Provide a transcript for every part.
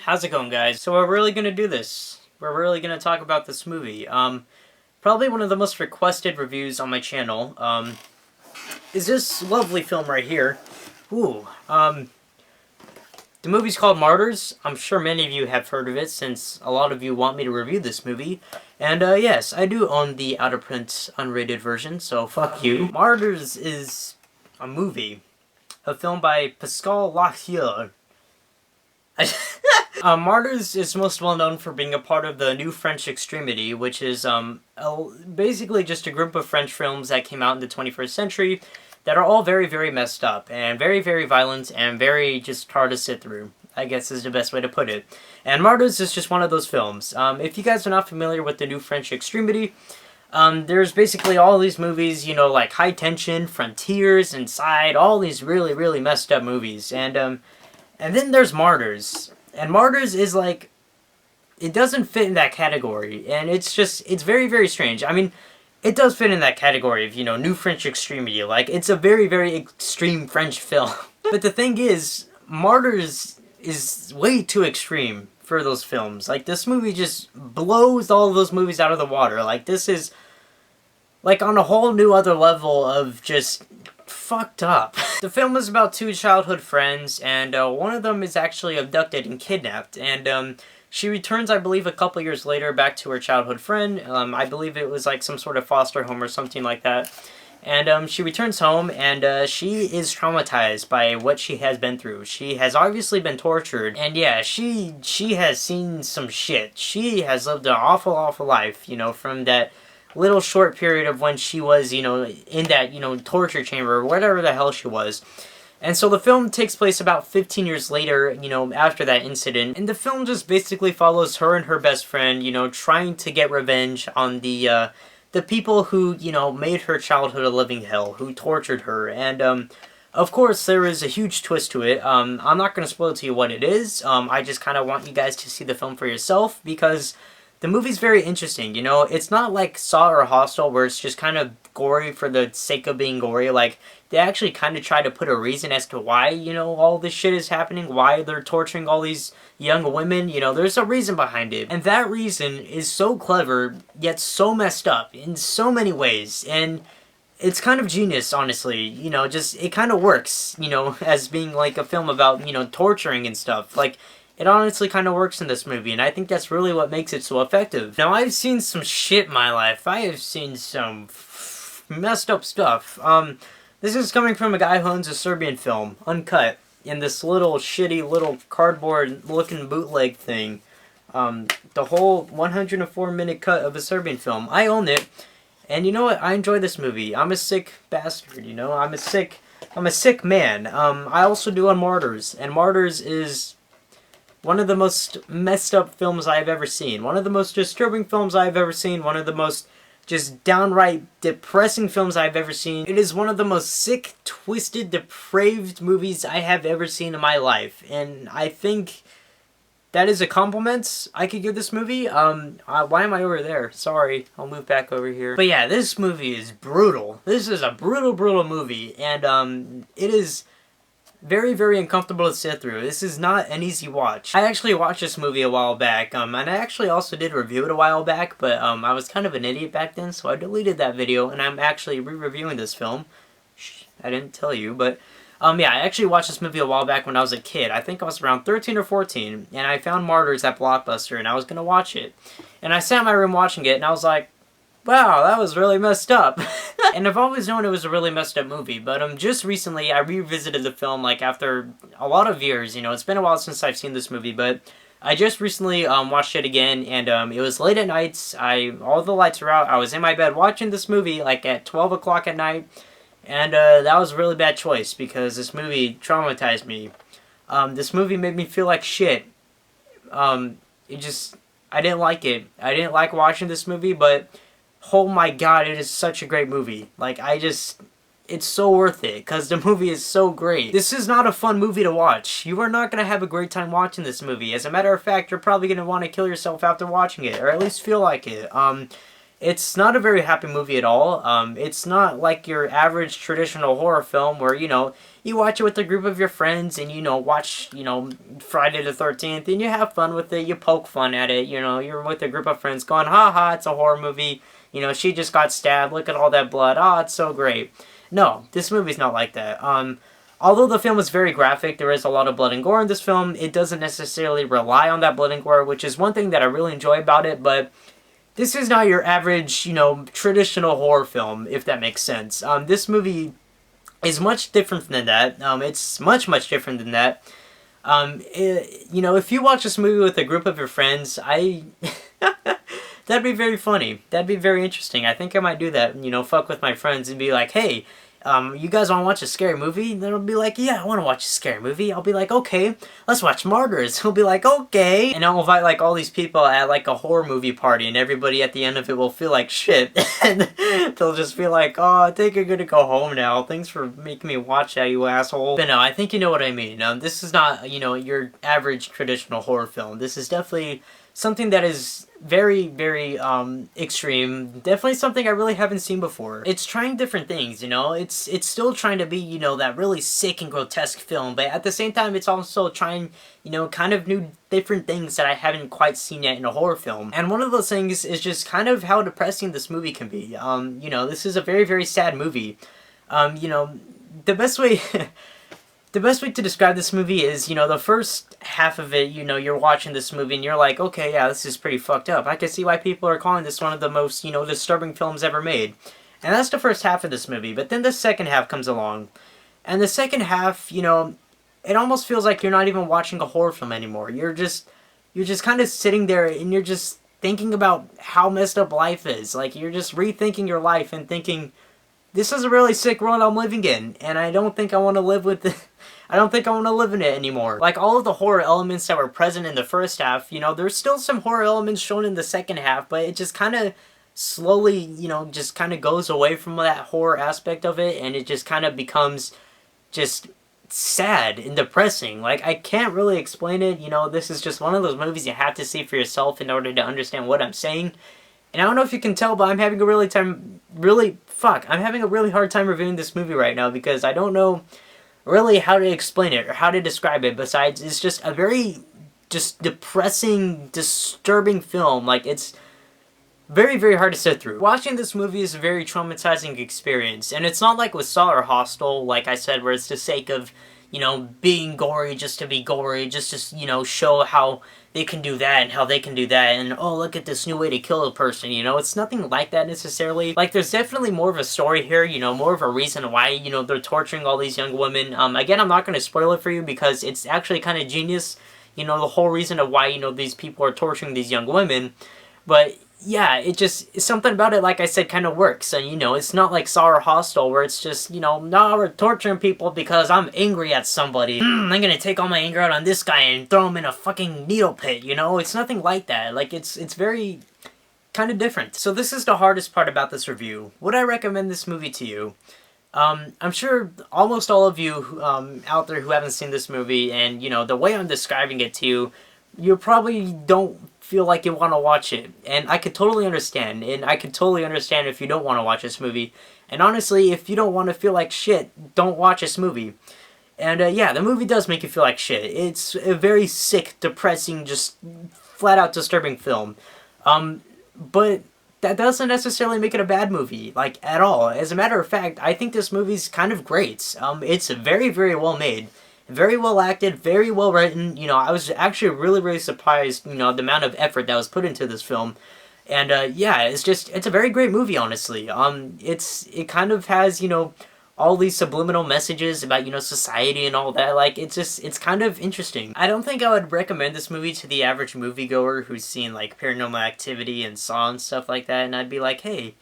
How's it going, guys? So we're really gonna do this. We're really gonna talk about this movie. Probably one of the most requested reviews on my channel, is this lovely film right here. Ooh, the movie's called Martyrs. I'm sure many of you have heard of it since a lot of you want me to review this movie. And, yes, I do own the out-of-print unrated version, so fuck you. Martyrs is a movie. A film by Pascal Laugier. Martyrs is most well known for being a part of the new French Extremity, which is basically just a group of French films that came out in the 21st century that are all very, very messed up and very, very violent and very just hard to sit through, I guess is the best way to put it. And Martyrs is just one of those films. If you guys are not familiar with the new French Extremity, there's basically all these movies, you know, like High Tension, Frontiers, Inside, all these really, really messed up movies. And then there's Martyrs. And Martyrs is like, it doesn't fit in that category. And it's very, very strange. I mean, it does fit in that category of, you know, new French Extremity. Like, it's a very, very extreme French film. But the thing is, Martyrs is way too extreme for those films. Like, this movie just blows all of those movies out of the water. Like, this is, like, on a whole new other level of just fucked up. The film is about two childhood friends, and one of them is actually abducted and kidnapped, and she returns, I believe, a couple years later back to her childhood friend. I believe it was like some sort of foster home or something like that. And she returns home, and she is traumatized by what she has been through. She has obviously been tortured, and yeah, she has seen some shit. She has lived an awful, awful life, you know, from that little short period of when she was, you know, in that, you know, torture chamber, or whatever the hell she was. And so the film takes place about 15 years later, you know, after that incident. And the film just basically follows her and her best friend, you know, trying to get revenge on the people who, you know, made her childhood a living hell, who tortured her. And, of course, there is a huge twist to it. I'm not going to spoil to you what it is. I just kind of want you guys to see the film for yourself, because the movie's very interesting, you know? It's not like Saw or Hostel, where it's just kind of gory for the sake of being gory. Like, they actually kind of try to put a reason as to why, you know, all this shit is happening, why they're torturing all these young women. You know, there's a reason behind it. And that reason is so clever, yet so messed up in so many ways. And it's kind of genius, honestly. You know, just, it kind of works, you know, as being like a film about, you know, torturing and stuff. Like, it honestly kind of works in this movie, and I think that's really what makes it so effective. Now, I've seen some shit in my life. I have seen some messed up stuff. This is coming from a guy who owns a Serbian film, uncut, in this little shitty little cardboard-looking bootleg thing. The whole 104-minute cut of a Serbian film. I own it, and you know what? I enjoy this movie. I'm a sick bastard, you know? I'm a sick man. I also do on Martyrs, and Martyrs is one of the most messed up films I've ever seen. One of the most disturbing films I've ever seen. One of the most just downright depressing films I've ever seen. It is one of the most sick, twisted, depraved movies I have ever seen in my life. And I think that is a compliment I could give this movie. Why am I over there? Sorry, I'll move back over here. But yeah, this movie is brutal. This is a brutal, brutal movie. And it is very, very uncomfortable to sit through. This is not an easy watch. I actually watched this movie a while back, and I actually also did review it a while back, but I was kind of an idiot back then, so I deleted that video, and I'm actually re-reviewing this film. Shh, I didn't tell you, but yeah, I actually watched this movie a while back when I was a kid. I think I was around 13 or 14, and I found Martyrs at Blockbuster, and I was gonna watch it. And I sat in my room watching it, and I was like, wow, that was really messed up. And I've always known it was a really messed up movie, but just recently I revisited the film, like, after a lot of years. You know, it's been a while since I've seen this movie, but I just recently watched it again, and it was late at night. All the lights were out. I was in my bed watching this movie, like, at 12 o'clock at night, and that was a really bad choice, because this movie traumatized me. This movie made me feel like shit. I didn't like it. I didn't like watching this movie, but oh my god, it is such a great movie. Like, it's so worth it, because the movie is so great. This is not a fun movie to watch. You are not going to have a great time watching this movie. As a matter of fact, you're probably going to want to kill yourself after watching it, or at least feel like it. It's not a very happy movie at all. It's not like your average traditional horror film where, you watch it with a group of your friends and, watch, Friday the 13th and you have fun with it, you poke fun at it, you're with a group of friends going, ha ha, it's a horror movie, she just got stabbed, look at all that blood, oh, it's so great. No, this movie's not like that. Although the film is very graphic, there is a lot of blood and gore in this film, it doesn't necessarily rely on that blood and gore, which is one thing that I really enjoy about it, but this is not your average, traditional horror film, if that makes sense. This movie is much different than that. It's much, much different than that. If you watch this movie with a group of your friends, that'd be very funny. That'd be very interesting. I think I might do that, fuck with my friends and be like, hey, you guys want to watch a scary movie? They'll be like, yeah, I want to watch a scary movie. I'll be like, okay, let's watch Martyrs. He'll be like, okay. And I'll invite like all these people at like a horror movie party and everybody at the end of it will feel like shit. And they'll just be like, oh, I think you're gonna go home now. Thanks for making me watch that, you asshole. But no, I think you know what I mean. This is not, your average traditional horror film. This is definitely something that is very, very extreme. Definitely something I really haven't seen before. It's trying different things, It's still trying to be, that really sick and grotesque film, but at the same time, it's also trying, kind of new different things that I haven't quite seen yet in a horror film. And one of those things is just kind of how depressing this movie can be. This is a very, very sad movie. The best way... The best way to describe this movie is, the first half of it, you're watching this movie and you're like, okay, yeah, this is pretty fucked up. I can see why people are calling this one of the most, disturbing films ever made. And that's the first half of this movie. But then the second half comes along. And the second half, it almost feels like you're not even watching a horror film anymore. You're just kind of sitting there and you're just thinking about how messed up life is. Like, you're just rethinking your life and thinking, this is a really sick world I'm living in, and I don't think I want to live with it. I don't think I want to live in it anymore. Like, all of the horror elements that were present in the first half, there's still some horror elements shown in the second half, but it just kind of slowly, just kind of goes away from that horror aspect of it, and it just kind of becomes just sad and depressing. Like, I can't really explain it, this is just one of those movies you have to see for yourself in order to understand what I'm saying. And I don't know if you can tell, but I'm having a I'm having a really hard time reviewing this movie right now because I don't know really how to explain it or how to describe it, besides it's just a very just depressing, disturbing film. Like, it's very, very hard to sit through. Watching this movie is a very traumatizing experience, and it's not like with Saw or Hostel, like I said, where it's the sake of, being gory just to be gory, just to, show how they can do that and how they can do that, and oh, look at this new way to kill a person, it's nothing like that necessarily. Like, there's definitely more of a story here, more of a reason why, they're torturing all these young women. Again, I'm not going to spoil it for you because it's actually kind of genius, the whole reason of why, these people are torturing these young women, but yeah, it's something about it, like I said, kind of works. And, it's not like Saw or Hostel where it's just, no, we're torturing people because I'm angry at somebody. I'm gonna take all my anger out on this guy and throw him in a fucking needle pit, It's nothing like that. Like, it's very kind of different. So this is the hardest part about this review. Would I recommend this movie to you? I'm sure almost all of you out there who haven't seen this movie, and, the way I'm describing it to you, you probably don't feel like you want to watch it, and I could totally understand, if you don't want to watch this movie, and honestly, if you don't want to feel like shit, don't watch this movie. And yeah, the movie does make you feel like shit. It's a very sick, depressing, just flat-out disturbing film, but that doesn't necessarily make it a bad movie, like, at all. As a matter of fact, I think this movie's kind of great. It's very, very well made. Very well acted, very well written. I was actually really, really surprised, the amount of effort that was put into this film. And, yeah, it's a very great movie, honestly. It kind of has, all these subliminal messages about, society and all that. Like, it's kind of interesting. I don't think I would recommend this movie to the average moviegoer who's seen, like, Paranormal Activity and Saw and stuff like that, and I'd be like, hey,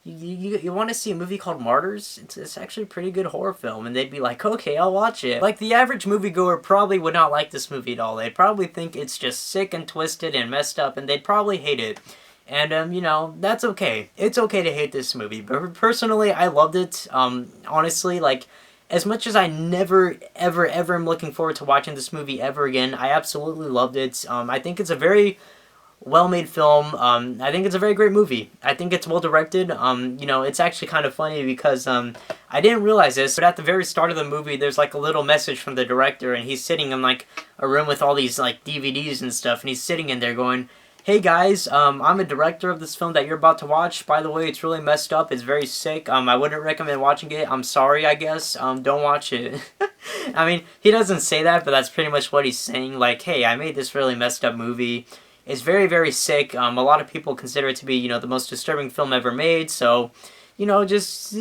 you want to see a movie called Martyrs? It's actually a pretty good horror film, and they'd be like, okay, I'll watch it. Like, the average moviegoer probably would not like this movie at all. They'd probably think it's just sick and twisted and messed up, and they'd probably hate it. And, that's okay. It's okay to hate this movie, but personally, I loved it. Honestly, like, as much as I never, ever, ever am looking forward to watching this movie ever again, I absolutely loved it. I think it's a very well-made film. I think it's a very great movie. I think it's well-directed. You know, it's actually kind of funny because I didn't realize this, but at the very start of the movie, there's like a little message from the director, and he's sitting in like a room with all these like DVDs and stuff, and he's sitting in there going, "Hey guys, I'm a director of this film that you're about to watch. By the way, it's really messed up. It's very sick. I wouldn't recommend watching it. I'm sorry, I guess. Don't watch it." I mean, he doesn't say that, but that's pretty much what he's saying. Like, hey, I made this really messed up movie. It's very, very sick. A lot of people consider it to be, you know, the most disturbing film ever made. So, you know, just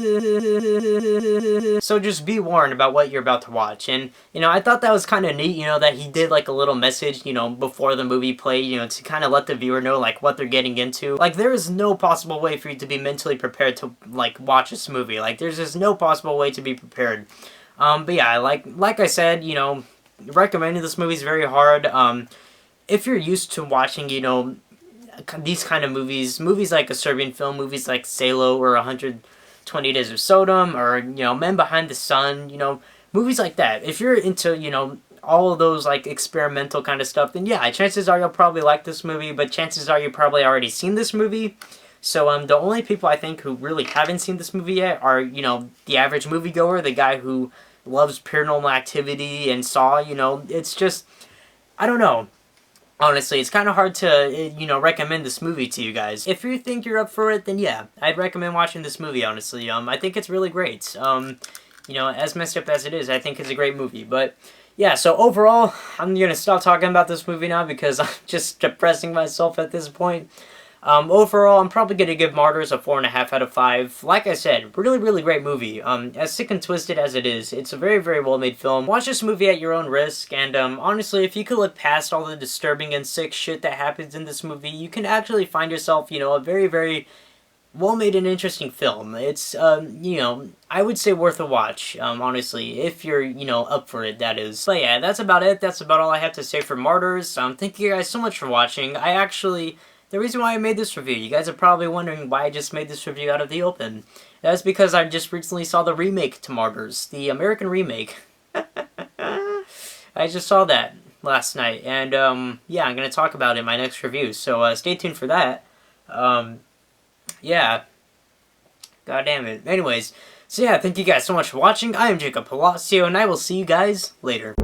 be warned about what you're about to watch. And, you know, I thought that was kind of neat, you know, that he did like a little message, you know, before the movie played, you know, to kind of let the viewer know like what they're getting into. Like, there is no possible way for you to be mentally prepared to like watch this movie. Like, there's just no possible way to be prepared. But yeah, like I said, you know, recommending this movie is very hard. If you're used to watching, you know, these kind of movies like a Serbian film, movies like Salo or 120 Days of Sodom, or, you know, Men Behind the Sun, you know, movies like that. If you're into, you know, all of those like experimental kind of stuff, then yeah, chances are you'll probably like this movie, but chances are you've probably already seen this movie. So the only people I think who really haven't seen this movie yet are, you know, the average moviegoer, the guy who loves Paranormal Activity and Saw. You know, it's just, I don't know. Honestly, it's kind of hard to, you know, recommend this movie to you guys. If you think you're up for it, then yeah, I'd recommend watching this movie, honestly. I think it's really great. You know, as messed up as it is, I think it's a great movie. But yeah, so overall, I'm going to stop talking about this movie now because I'm just depressing myself at this point. Overall, I'm probably going to give Martyrs a 4.5 out of 5. Like I said, really, really great movie. As sick and twisted as it is, it's a very, very well-made film. Watch this movie at your own risk, and honestly, if you could look past all the disturbing and sick shit that happens in this movie, you can actually find yourself, you know, a very, very well-made and interesting film. It's, you know, I would say worth a watch, honestly, if you're, you know, up for it, that is. But yeah, that's about it. That's about all I have to say for Martyrs. Thank you guys so much for watching. The reason why I made this review, you guys are probably wondering why I just made this review out of the open. That's because I just recently saw the remake to Martyrs, the American remake. I just saw that last night, and yeah, I'm going to talk about it in my next review, so stay tuned for that. Yeah. God damn it. Anyways, so yeah, thank you guys so much for watching. I am Jacob Palacio, and I will see you guys later.